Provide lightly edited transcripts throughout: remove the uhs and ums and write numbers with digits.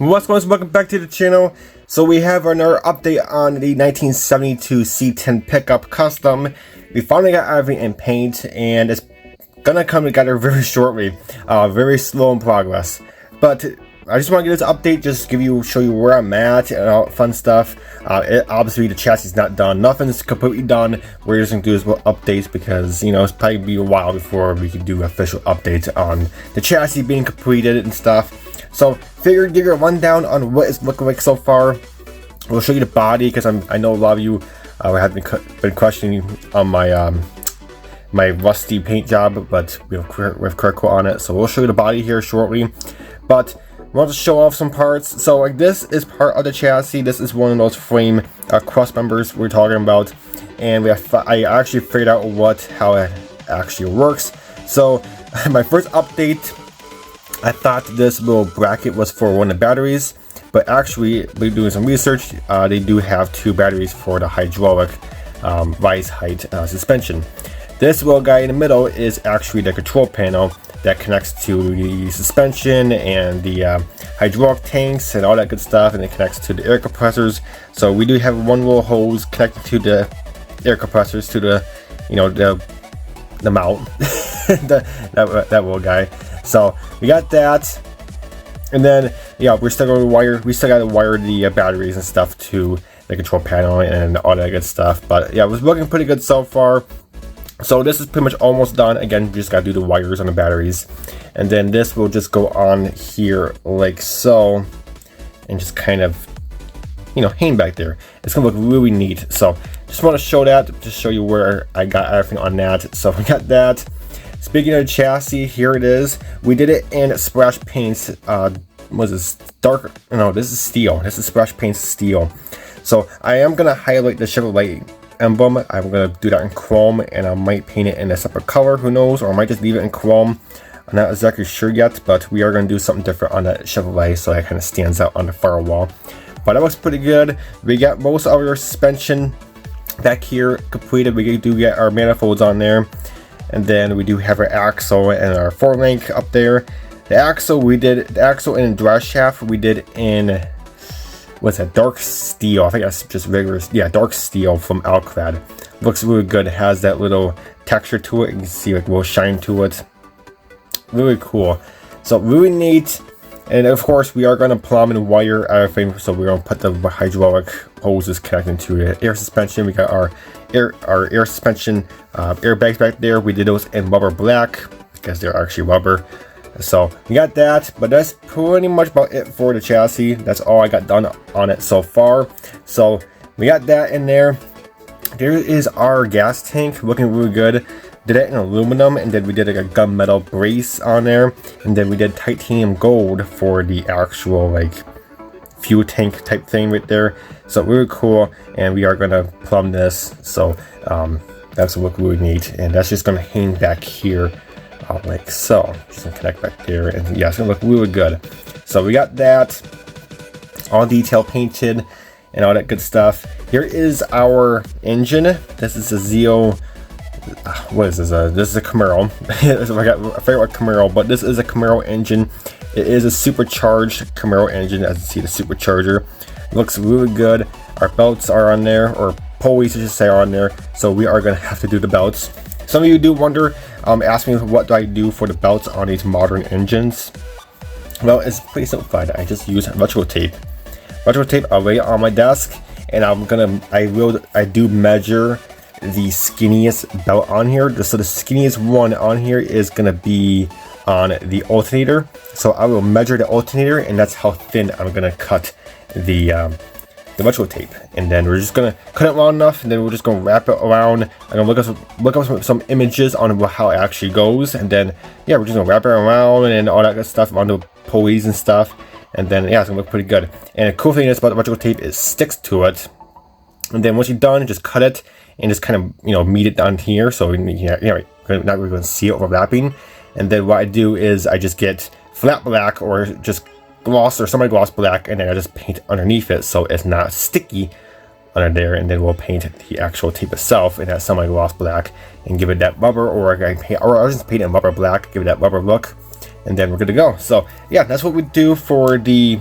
What's going on? Welcome back to the channel. So we have another update on the 1972 C10 pickup custom. We finally got everything in paint and it's gonna come together very shortly. Very slow in progress. But I just want to give this update, just show you where I'm at and all fun stuff. Obviously the chassis is not done. Nothing's completely done. We're just gonna do is updates because it's probably be a while before we can do official updates on the chassis being completed and stuff. So figured give you a rundown on what it's looking like so far. We'll show you the body because I know a lot of you have been questioning on my my rusty paint job, but we have correct quote on it. So we'll show you the body here shortly. But we'll just show off some parts. So like this is part of the chassis. This is one of those frame cross members we're talking about, and I actually figured out how it actually works. So my first update, I thought this little bracket was for one of the batteries, but actually, we're doing some research. They do have two batteries for the hydraulic rise height suspension. This little guy in the middle is actually the control panel that connects to the suspension and the hydraulic tanks and all that good stuff, and it connects to the air compressors. So we do have one little hose connected to the air compressors to the the mount that little guy. So we got that, and then we still got to wire the batteries and stuff to the control panel and all that good stuff. But yeah, it was looking pretty good so far. So this is pretty much almost done. Again, you just gotta do the wires on the batteries, and then this will just go on here like so, and just kind of hang back there. It's gonna look really neat. So just want to show that, just show you where I got everything on that. So we got that. Speaking of the chassis, here it is. We did it in splash paints. Was this dark? No, this is steel. This is splash paints steel. So I am gonna highlight the Chevrolet emblem. I'm gonna do that in chrome, and I might paint it in a separate color. Who knows? Or I might just leave it in chrome. I'm not exactly sure yet, but we are gonna do something different on that Chevrolet so it kind of stands out on the firewall. But that looks pretty good. We got most of our suspension back here completed. We do get our manifolds on there. And then we do have our axle and our forelink up there. The axle and drive shaft we did in, what's that, dark steel. I think that's just regular, dark steel from Alclad. Looks really good. It has that little texture to it. You can see like a little shine to it. Really cool. So really neat. And of course we are going to plumb and wire everything. So we're going to put the hydraulic hoses connecting to the air suspension. We got our air suspension airbags back there. We did those in rubber black because they're actually rubber. So we got that, but that's pretty much about it for the chassis. That's all I got done on it so far. So we got that in there. There is our gas tank, looking really good. Did it in aluminum, and then we did like a gunmetal brace on there, and then we did titanium gold for the actual like fuel tank type thing right there. So really cool, and we are gonna plumb this. So that's gonna look really neat, and that's just gonna hang back here like so. Just gonna connect back there, and yeah, it's gonna look really good. So we got that all detail painted and all that good stuff. Here is our engine. This is a Zeo. What is this? This is a Camaro. I forget what Camaro, but this is a Camaro engine. It is a supercharged Camaro engine, as you see the supercharger. It looks really good. Our belts are on there, or pulleys I should say are on there. So we are gonna have to do the belts. Some of you do wonder, ask me what do I do for the belts on these modern engines. Well, it's pretty simplified. I just use electrical tape. Electrical tape I lay on my desk, and I do measure the skinniest belt on here. So the skinniest one on here is gonna be on the alternator. So I will measure the alternator, and that's how thin I'm gonna cut the electrical tape. And then we're just gonna cut it long enough, and then we're just gonna wrap it around. I'm gonna look up some images on how it actually goes, and then yeah, we're just gonna wrap it around and all that good stuff on the pulleys and stuff. And then yeah, it's gonna look pretty good. And the cool thing is about electrical tape, it sticks to it. And then once you're done, just cut it and just kind of meet it down here. So we're not really going to see it overlapping. And then what I do is I just get flat black or just gloss or semi-gloss black, and then I just paint underneath it so it's not sticky under there. And then we'll paint the actual tape itself in that semi-gloss black and give it that rubber, or I'll just paint it in rubber black, give it that rubber look, and then we're good to go. So yeah, that's what we do for the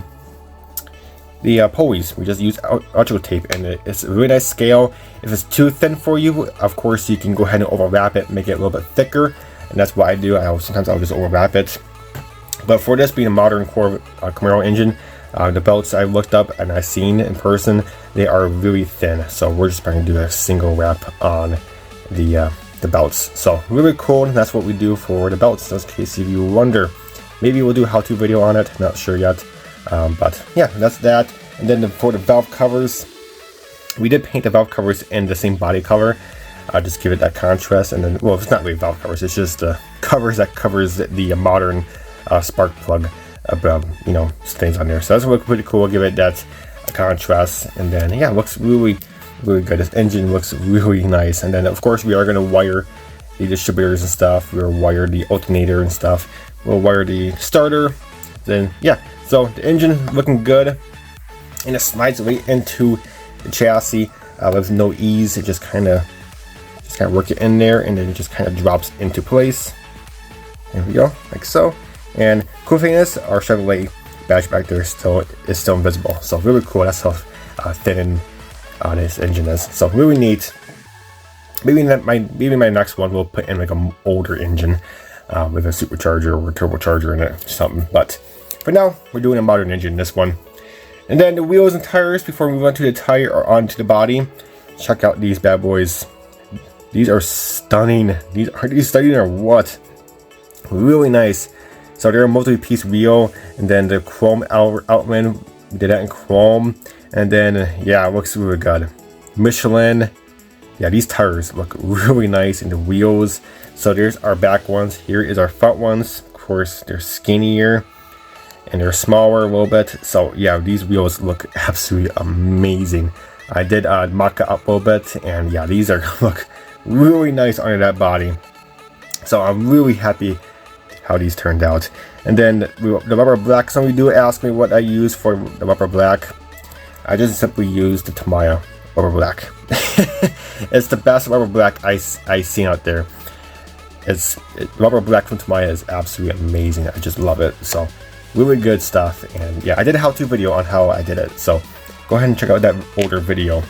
the pulleys. We just use electrical tape, and it's a really nice scale. If it's too thin for you, of course you can go ahead and overwrap it, make it a little bit thicker, and that's what I do. Sometimes I'll just overwrap it. But for this being a modern Camaro engine, the belts I looked up and I've seen in person, they are really thin. So we're just going to do a single wrap on the belts. So really cool. And that's what we do for the belts, just in case if you wonder. Maybe we'll do a how-to video on it. Not sure yet. But yeah, that's that. And then for the valve covers, we did paint the valve covers in the same body color. Just give it that contrast. And then, well, it's not really valve covers. It's just the covers that covers the modern spark plug things on there. So that's look pretty cool. Give it that contrast, and then yeah, it looks really good. This engine looks really nice. And then of course we are going to wire the distributors and stuff. We'll wire the alternator and stuff. We'll wire the starter. Then yeah, so the engine looking good, and it slides right into the chassis with no ease. It just kind of work it in there, and then it just kind of drops into place. There we go, like so. And cool thing is, our Chevrolet badge back there is still invisible. So really cool. That's how thin this engine is. So really neat. Maybe my next one will put in like an older engine with a supercharger or a turbocharger in it or something. But for now, we're doing a modern engine in this one. And then the wheels and tires, before we move on to the tire or onto the body, check out these bad boys. These are stunning. Are these stunning or what? Really nice. So they're a multi-piece wheel, and then the chrome outline, we did that in chrome, and then yeah, it looks really good. Michelin, yeah, these tires look really nice, and the wheels. So there's our back ones. Here is our front ones. Of course, they're skinnier and they're smaller a little bit. So yeah, these wheels look absolutely amazing. I did mock it up a little bit, and yeah, these look really nice under that body. So I'm really happy how these turned out. And then the rubber black, some of you do ask me what I use for the rubber black. I just simply use the Tamiya rubber black. It's the best rubber black I seen out there. Rubber black from Tamiya is absolutely amazing. I just love it. So really good stuff. And yeah, I did a how-to video on how I did it, so go ahead and check out that older video.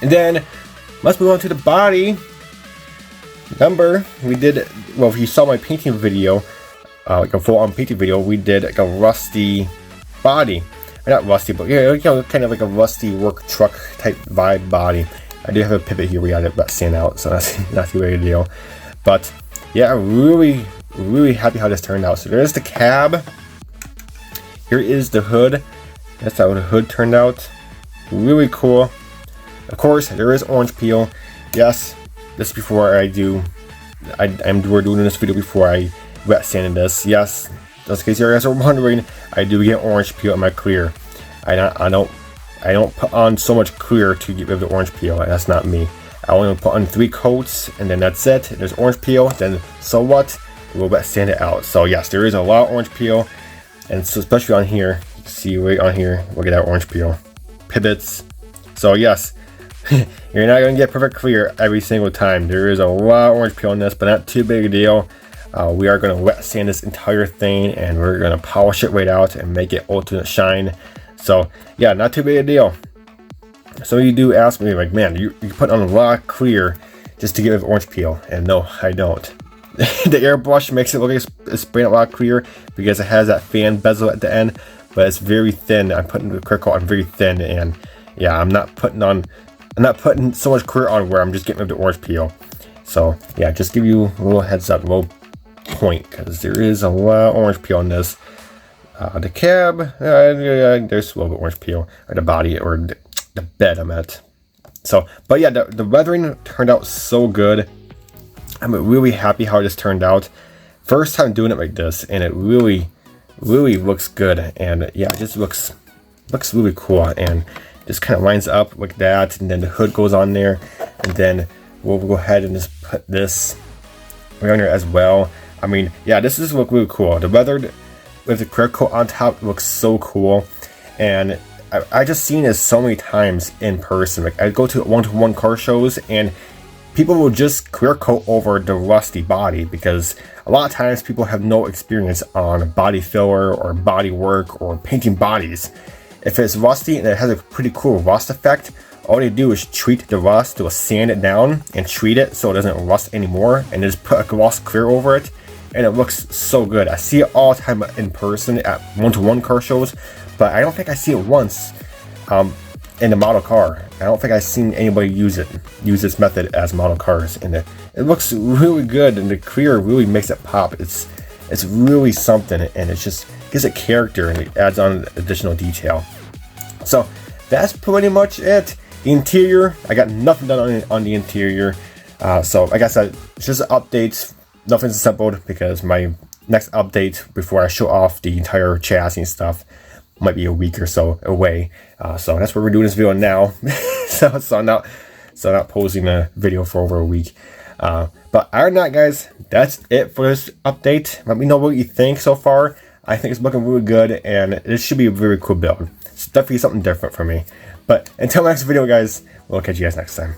And then let's move on to the body. Remember, we did, well, if you saw my painting video, like a full-on painting video, we did like a rusty body. Not rusty, but yeah, kind of like a rusty work truck type vibe body. I do have a pivot here. We got it sand out, so that's not too big a deal. But yeah, really happy how this turned out. So there's the cab. Here is the hood. That's how the hood turned out. Really cool. Of course, there is orange peel. Yes. This before we're doing this video before I wet sanded this. Yes, just in case you guys are wondering, I do get orange peel in my clear. I don't put on so much clear to get rid of the orange peel. That's not me. I only put on 3 coats, and then that's it. There's orange peel. Then so what? We'll wet sand it out. So yes, there is a lot of orange peel, and so especially on here. You can see right on here. Look at that orange peel. Pivots. So yes. You're not going to get perfect clear every single time. There is a lot of orange peel in this, but not too big a deal. We are going to wet sand this entire thing, and we're going to polish it right out and make it ultimate shine. So yeah, not too big a deal. So you do ask me, like, man, you put on a lot of clear just to get rid of orange peel, and no, I don't. The airbrush makes it look like it's spraying a lot of clear because it has that fan bezel at the end, but it's very thin. I'm putting the clear coat on very thin, and yeah, I'm not putting so much clear on where I'm just getting rid of the orange peel. So yeah, just give you a little heads up, a little point, because there is a lot of orange peel on this. The cab, there's a little bit orange peel, or the body, or the bed I'm at. So, but yeah, the weathering turned out so good. I'm really happy how this turned out. First time doing it like this, and it really looks good. And yeah, it just looks really cool, and just kind of lines up like that, and then the hood goes on there, and then we'll go ahead and just put this right on there as well. I mean, yeah, this is look really cool. The weathered with the clear coat on top looks so cool, and I just seen this so many times in person. Like, I go to one-to-one car shows, and people will just clear coat over the rusty body, because a lot of times people have no experience on body filler or body work or painting bodies. if it's rusty and it has a pretty cool rust effect, all they do is treat the rust, they'll sand it down and treat it so it doesn't rust anymore, and just put a gloss clear over it, and it looks so good. I see it all the time in person at one-to-one car shows, but I don't think I see it once in the model car. I don't think I've seen anybody use this method as model cars, and it looks really good, and the clear really makes it pop. It's really something, and it just gives it character and it adds on additional detail. So that's pretty much it. The interior, I got nothing done on the interior. So like I said, it's just updates. Nothing's assembled because my next update before I show off the entire chassis and stuff might be a week or so away. So that's why we're doing this video now. so I'm not posting a video for over a week. But other than that, guys, that's it for this update. Let me know what you think so far. I think it's looking really good, and it should be a very cool build. It's definitely something different for me. But until next video, guys, we'll catch you guys next time.